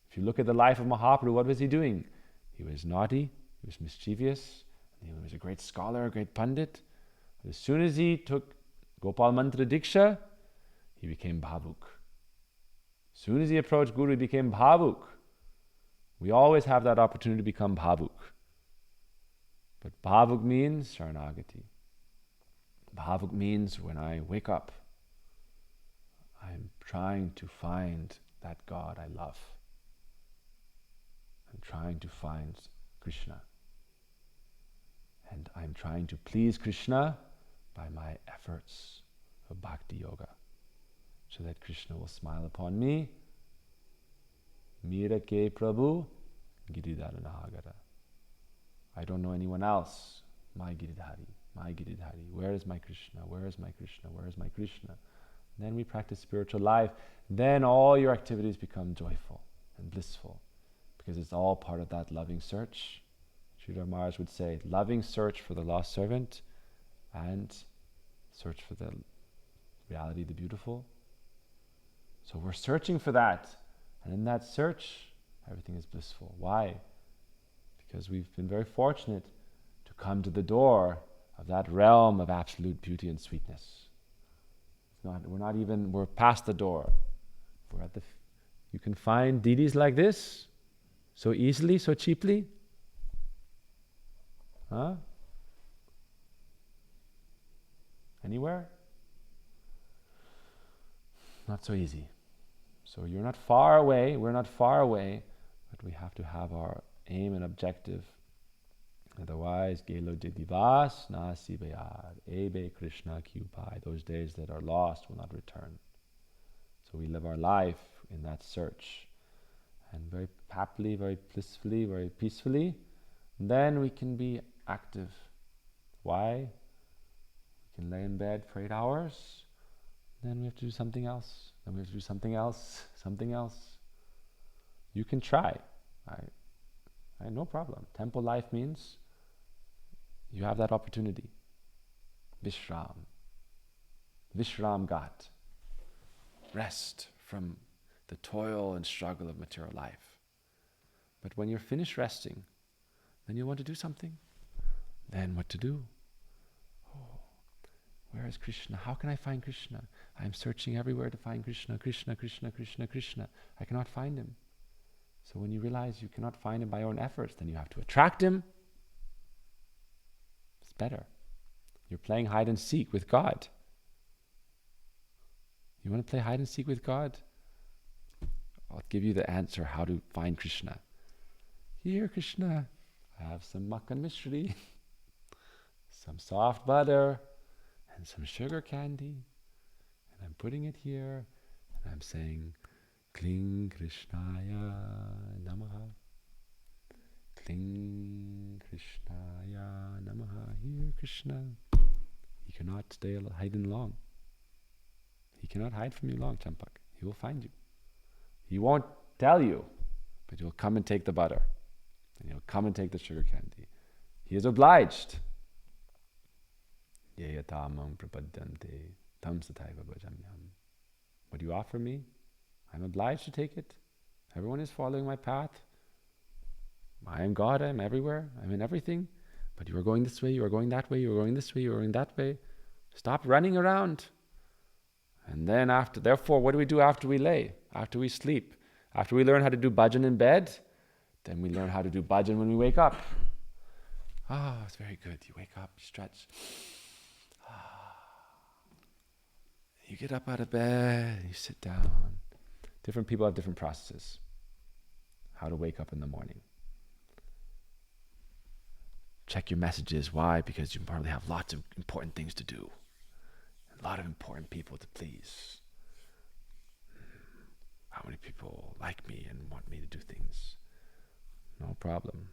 If you look at the life of Mahaprabhu, what was he doing? He was naughty, he was mischievous, he was a great scholar, a great pandit. But as soon as he took Gopal Mantra Diksha, he became bhavuk. As soon as he approached Guru, he became bhavuk. We always have that opportunity to become bhavuk. But bhavuk means sharanagati. Bhavuk means when I wake up, I'm trying to find that God I love. I'm trying to find Krishna. And I'm trying to please Krishna by my efforts of bhakti yoga, so that Krishna will smile upon me. Mira ke Prabhu Giridhara Nahagara. I don't know anyone else. My Giridhari, my Giridhari. Where is my Krishna? Where is my Krishna? Where is my Krishna? Then we practice spiritual life. Then all your activities become joyful and blissful, because it's all part of that loving search. Sridhar Maharaj would say, loving search for the lost servant and search for the reality, the beautiful. So we're searching for that. And in that search, everything is blissful. Why? Because we've been very fortunate to come to the door of that realm of absolute beauty and sweetness. We're past the door. We're at you can find deities like this so easily, so cheaply. Huh? Anywhere? Not so easy. So you're not far away, we're not far away, but we have to have our aim and objective. Otherwise, Gelo Didivas Nasi Bayar, Ebe Krishna Kyupai, those days that are lost will not return. So we live our life in that search, and very happily, very blissfully, very peacefully. Then we can be active. Why? We can lay in bed for 8 hours. Then we have to do something else. Then we have to do something else. Something else. You can try. Right? No problem. Temple life means you have that opportunity. Vishram. Vishram Ghat. Rest from the toil and struggle of material life. But when you're finished resting, then you want to do something. Then what to do? Oh, where is Krishna? How can I find Krishna? I'm searching everywhere to find Krishna, Krishna, Krishna, Krishna, Krishna. I cannot find him. So when you realize you cannot find him by your own efforts, then you have to attract him. It's better. You're playing hide and seek with God. You want to play hide and seek with God? I'll give you the answer how to find Krishna. Here, Krishna, I have some makhan mishri, some soft butter, and some sugar candy. And I'm putting it here, and I'm saying, Kling Krishnaya Namaha. Kling Krishnaya Namaha. Here, Krishna. He cannot stay hidden long. He cannot hide from you long, Champak. He will find you. He won't tell you, but he'll come and take the butter. And he'll come and take the sugar candy. He is obliged. Yeyatamam prapadyante tam sathaiva bhajamyam. What you offer me, I'm obliged to take it. Everyone is following my path. I am God, I am everywhere, I'm in everything. But you are going this way, you are going that way, you are going this way, you are going that way. Stop running around. And then therefore, what do we do after we lay? After we sleep? After we learn how to do bhajan in bed, then we learn how to do bhajan when we wake up. It's very good. You wake up, you stretch. You get up out of bed, you sit down. Different people have different processes. how to wake up in the morning. Check your messages. Why? Because you probably have lots of important things to do. A lot of important people to please. How many people like me and want me to do things? No problem.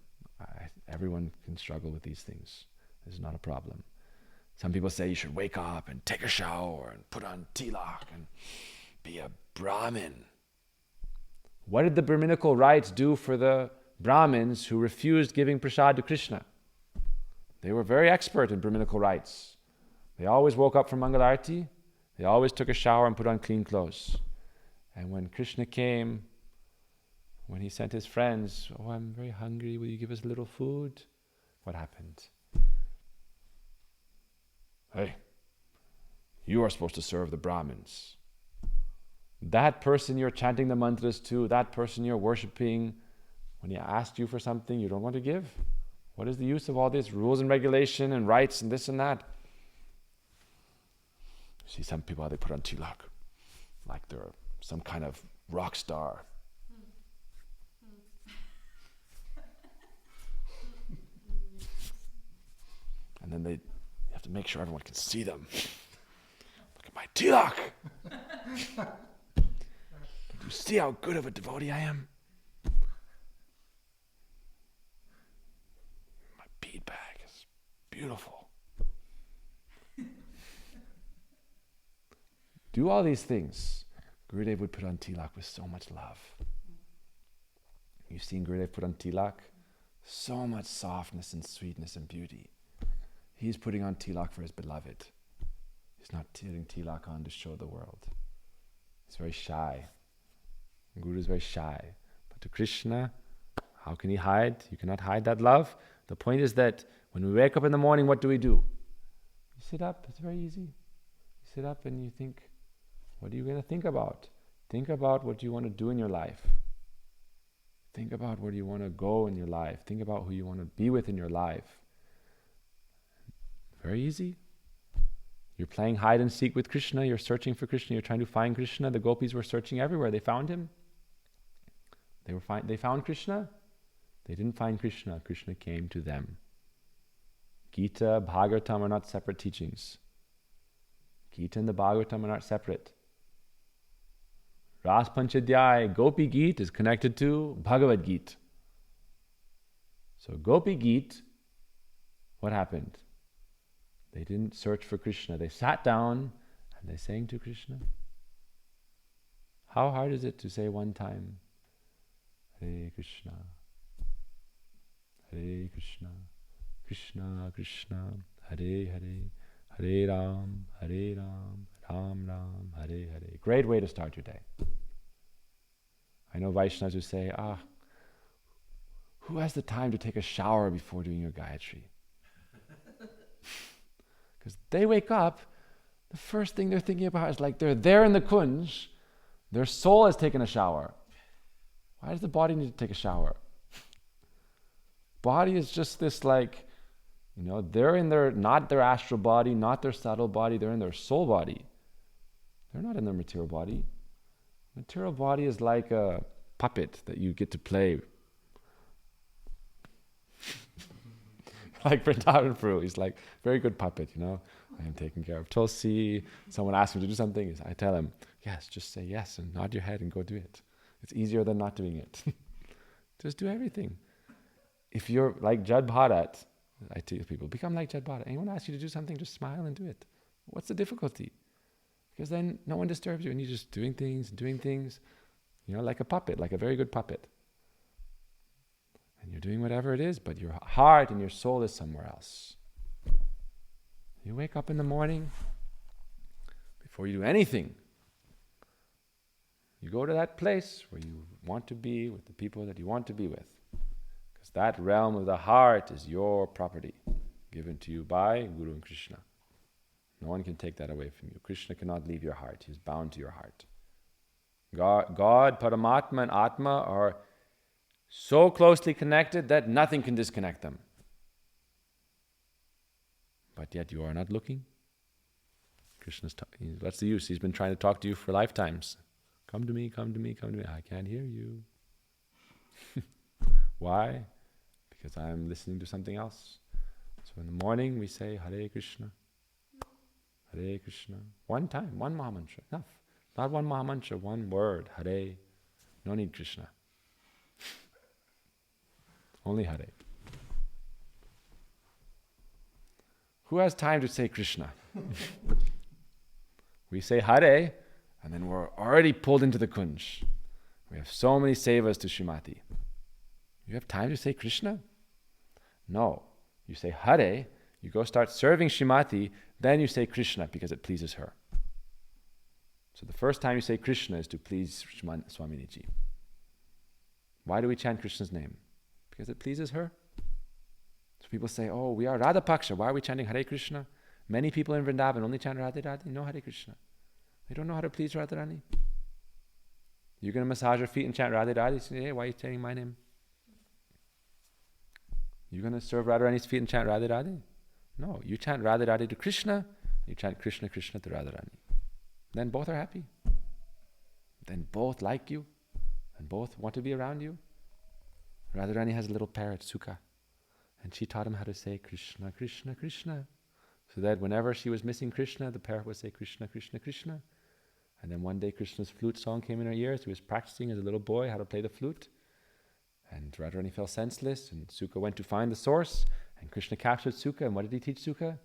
Everyone can struggle with these things. This is not a problem. Some people say you should wake up and take a shower and put on tilak and be a Brahmin. What did the Brahminical rites do for the Brahmins who refused giving prasad to Krishna? They were very expert in Brahminical rites. They always woke up from Mangalarti. They always took a shower and put on clean clothes. And when Krishna came, when he sent his friends, "Oh, I'm very hungry, will you give us a little food?" What happened? "Hey, you are supposed to serve the Brahmins. That person you're chanting the mantras to, that person you're worshipping, when he asked you for something you don't want to give, what is the use of all this rules and regulation and rights and this and that?" You see some people, how they put on tilak, like they're some kind of rock star. And then they have to make sure everyone can see them. "Look at my tilak! Do you see how good of a devotee I am? My bead bag is beautiful." Do all these things. Gurudev would put on tilak with so much love. You've seen Gurudev put on tilak? So much softness and sweetness and beauty. He's putting on tilak for his beloved. He's not putting tilak on to show the world. He's very shy. Guru is very shy. But to Krishna, how can he hide? You cannot hide that love. The point is that when we wake up in the morning, what do? You sit up. It's very easy. You sit up and you think, what are you going to think about? Think about what you want to do in your life. Think about where you want to go in your life. Think about who you want to be with in your life. Very easy. You're playing hide and seek with Krishna. You're searching for Krishna. You're trying to find Krishna. The gopis were searching everywhere. They found him. They found Krishna. They didn't find Krishna. Krishna came to them. Gita, Bhagavatam are not separate teachings. Gita and the Bhagavatam are not separate. Ras Panchadhyay, Gopi Geet is connected to Bhagavad Gita. So Gopi Geet, what happened? They didn't search for Krishna. They sat down and they sang to Krishna. How hard is it to say one time, Hare Krishna, Hare Krishna, Krishna Krishna, Hare Hare, Hare Ram, Ram Ram, Hare Hare. Great way to start your day. I know Vaishnavas who say, who has the time to take a shower before doing your Gayatri? Because they wake up, the first thing they're thinking about is like they're there in the kunj, their soul has taken a shower. Why does the body need to take a shower? Body is just this they're in not their astral body, not their subtle body, they're in their soul body. They're not in their material body. Material body is like a puppet that you get to play. Like Vrindavan Prabhu, he's like very good puppet, I am taking care of Tulsi. Someone asks him to do something, I tell him, yes, just say yes and nod your head and go do it. It's easier than not doing it. Just do everything. If you're like Jad Bharat, I tell people, become like Jad Bharat. Anyone asks you to do something, just smile and do it. What's the difficulty? Because then no one disturbs you and you're just doing things, like a puppet, like a very good puppet. And you're doing whatever it is, but your heart and your soul is somewhere else. You wake up in the morning, before you do anything, you go to that place where you want to be with the people that you want to be with. Because that realm of the heart is your property, given to you by Guru and Krishna. No one can take that away from you. Krishna cannot leave your heart. He's bound to your heart. God, Paramatma and Atma are so closely connected that nothing can disconnect them. But yet you are not looking. Krishna's what's the use? He's been trying to talk to you for lifetimes. Come to me, come to me, come to me. I can't hear you. Why? Because I'm listening to something else. So in the morning we say Hare Krishna, Hare Krishna. One time, one Mahamantra, enough. Not one Mahamantra, one word, Hare. No need Krishna. Only Hare. Who has time to say Krishna? We say Hare, and then we're already pulled into the kunj. We have so many sevas to Srimati. You have time to say Krishna? No. You say Hare, you go start serving Srimati, then you say Krishna because it pleases her. So the first time you say Krishna is to please Swami Ji. Why do we chant Krishna's name? Because it pleases her. So people say, oh, we are Radha Paksha. Why are we chanting Hare Krishna? Many people in Vrindavan only chant Radhe Radhe, no Hare Krishna. They don't know how to please Radharani. You're going to massage your feet and chant Radhe Radhe? You say, hey, why are you chanting my name? You're going to serve Radharani's feet and chant Radhe Radhe? No, you chant Radhe Radhe to Krishna, you chant Krishna Krishna to Radharani. Then both are happy. Then both like you, and both want to be around you. Radharani has a little parrot, Sukha, and she taught him how to say Krishna, Krishna, Krishna. So that whenever she was missing Krishna, the parrot would say Krishna, Krishna, Krishna. And then one day Krishna's flute song came in her ears. He was practicing as a little boy how to play the flute. And Radharani fell senseless, and Sukha went to find the source, and Krishna captured Sukha, and what did he teach Sukha?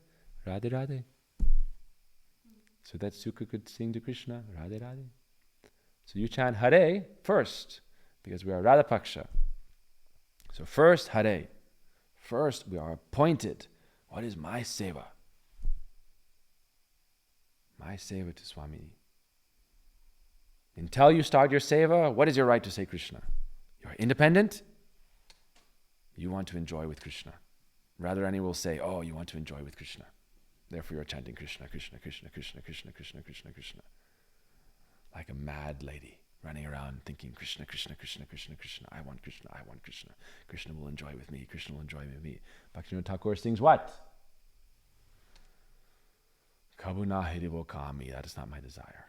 Radhe Radhe. So that Sukha could sing to Krishna, Radhe Radhe. So you chant Hare first, because we are Radha Paksha. So first Hare. First we are appointed. What is my seva? My seva to Swami. Until you start your seva, what is your right to say Krishna? You are independent. You want to enjoy with Krishna. Radharani will say, oh, you want to enjoy with Krishna. Therefore you are chanting Krishna, Krishna, Krishna, Krishna, Krishna, Krishna, Krishna, Krishna. Like a mad lady running around thinking Krishna, Krishna, Krishna, Krishna, Krishna. I want Krishna, I want Krishna. Krishna will enjoy with me. Krishna will enjoy with me. Bhaktivinoda Thakur sings what? Kabuna hiribo kami, that is not my desire.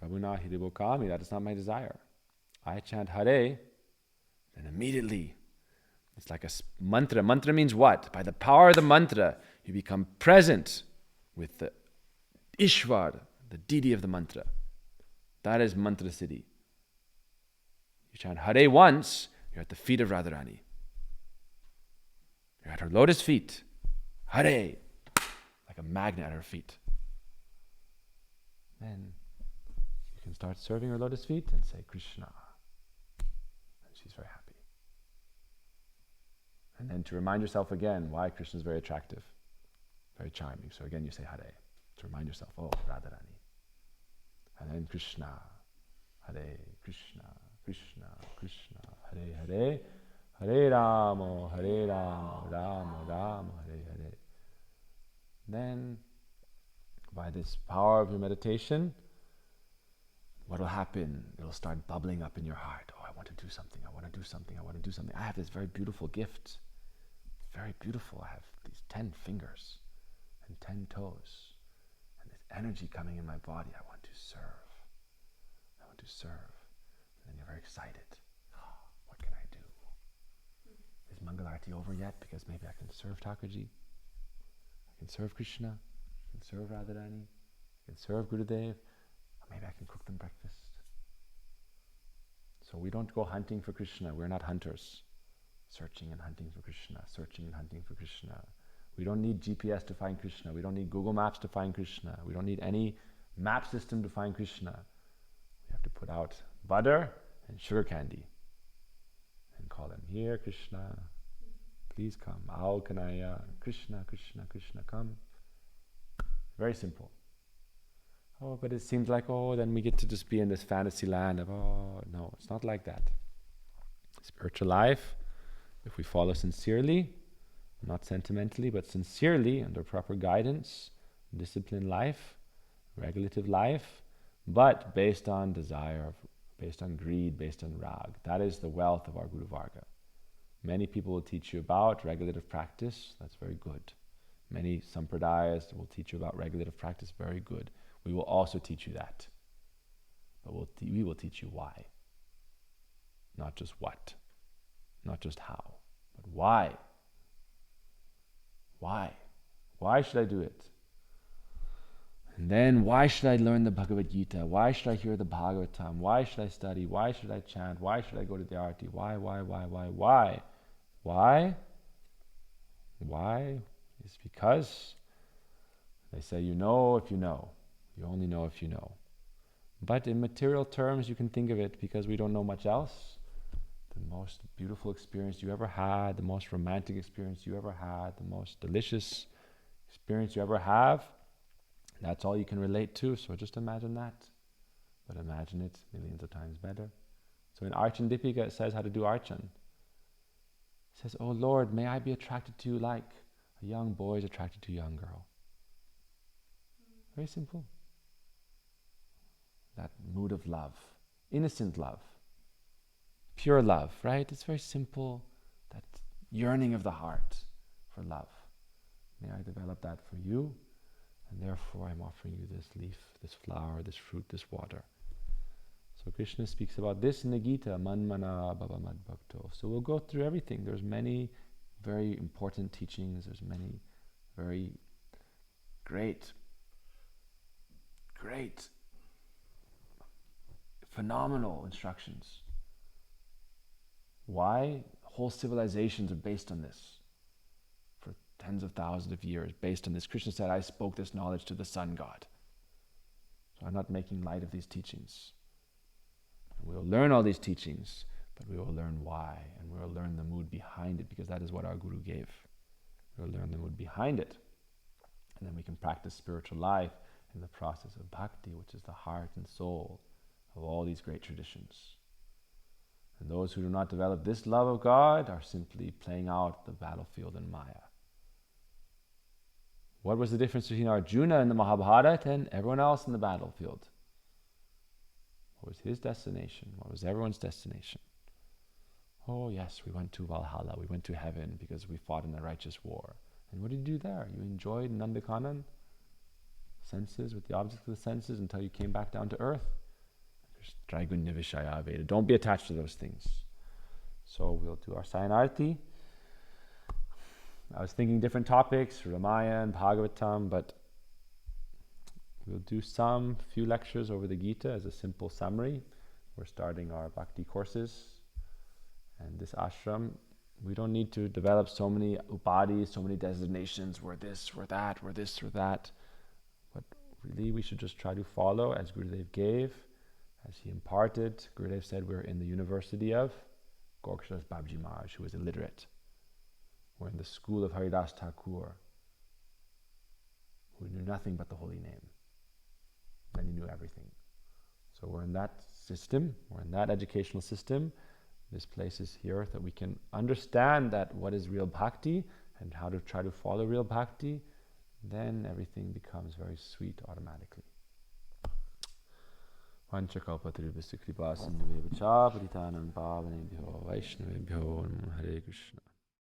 Kabuna hiribo kami, that is not my desire. I chant Hare, then immediately, it's like a mantra. Mantra means what? By the power of the mantra, you become present with the Ishvar, the deity of the mantra. That is mantra siddhi. You chant Hare once, you're at the feet of Radharani. You're at her lotus feet. Hare, like a magnet at her feet. Then you can start serving her lotus feet and say Krishna. And she's very happy. And then to remind yourself again why Krishna is very attractive, very charming. So again you say Hare to remind yourself, oh, Radharani. And then Krishna, Hare Krishna, Krishna Krishna, Hare Hare, Hare Rama, Hare Rama, Rama Rama, Hare Hare. Then, by this power of your meditation, what will happen? It will start bubbling up in your heart. Oh, I want to do something, I want to do something, I want to do something. I have this very beautiful gift. Very beautiful. I have these 10 fingers and 10 toes. And this energy coming in my body. I want to serve. I want to serve. And then you're very excited. Oh, what can I do? Is Mangalarti over yet? Because maybe I can serve Thakurji. I can serve Krishna. I can serve Radharani. I can serve Gurudev. Or maybe I can cook them breakfast. So we don't go hunting for Krishna. We're not hunters. Searching and hunting for Krishna. Searching and hunting for Krishna. We don't need GPS to find Krishna. We don't need Google Maps to find Krishna. We don't need any map system to find Krishna. We have to put out butter and sugar candy and call him, here Krishna, please come. Ao Kanaya, Krishna, Krishna, Krishna, come. Very simple. Oh, but it seems like, oh, then we get to just be in this fantasy land of, oh, no, it's not like that. Spiritual life, if we follow sincerely, not sentimentally, but sincerely, under proper guidance, disciplined life, regulative life, but based on desire, based on greed, based on rag. That is the wealth of our Guru Varga. Many people will teach you about regulative practice. That's very good. Many sampradayas will teach you about regulative practice. Very good. We will also teach you that. But we will teach you why. not just what, not just how, but why. Why? Why should I do it? And then why should I learn the Bhagavad Gita? Why should I hear the Bhagavatam? Why should I study? Why should I chant? Why should I go to the arati? Why? Why? Why? It's because they say you know if you know. You only know if you know. But in material terms, you can think of it, because we don't know much else. The most beautiful experience you ever had, the most romantic experience you ever had, the most delicious experience you ever have, that's all you can relate to. So just imagine that. But imagine it millions of times better. So in Archan Dipika, it says how to do Archan. It says, "Oh Lord, may I be attracted to you like a young boy is attracted to a young girl." Very simple. That mood of love, innocent love, pure love, right? It's very simple. That yearning of the heart for love. May I develop that for you, and therefore I'm offering you this leaf, this flower, this fruit, this water. So Krishna speaks about this in the Gita, Manmana Bhava Mad Bhakto. So we'll go through everything. There's many very important teachings. There's many very great, phenomenal instructions. Why? Whole civilizations are based on this. For tens of thousands of years, based on this. Krishna said, "I spoke this knowledge to the sun god." So I'm not making light of these teachings. We will learn all these teachings, but we will learn why, and we will learn the mood behind it, because that is what our Guru gave. We will learn the mood behind it, and then we can practice spiritual life in the process of bhakti, which is the heart and soul of all these great traditions. And those who do not develop this love of God are simply playing out the battlefield in Maya. What was the difference between Arjuna in the Mahabharata and everyone else in the battlefield? What was his destination? What was everyone's destination? Oh yes, we went to Valhalla, we went to heaven because we fought in a righteous war. And what did you do there? You enjoyed Nandakanan, senses, with the objects of the senses, until you came back down to earth. Traigunya Vishaya Veda. Don't be attached to those things. So we'll do our Sayanarti. I was thinking different topics, Ramayana, Bhagavatam, but we'll do some few lectures over the Gita as a simple summary. We're starting our Bhakti courses. And this ashram, we don't need to develop so many upadis, so many designations, we're this, we're that, we're this, or that. But really we should just try to follow as Gurudev gave, as he imparted. Gurudev said we're in the university of Gorkshadas Babji Maharaj, who was illiterate. We're in the school of Haridas Thakur, who knew nothing but the holy name. Then he knew everything. So we're in that system, we're in that educational system. This place is here that we can understand that what is real bhakti and how to try to follow real bhakti. Then everything becomes very sweet automatically. Vanchakalpatarubhasya kripa sindhuvevacha paritanam pavanebhyo vaishnavebhyo namo Hare Krishna.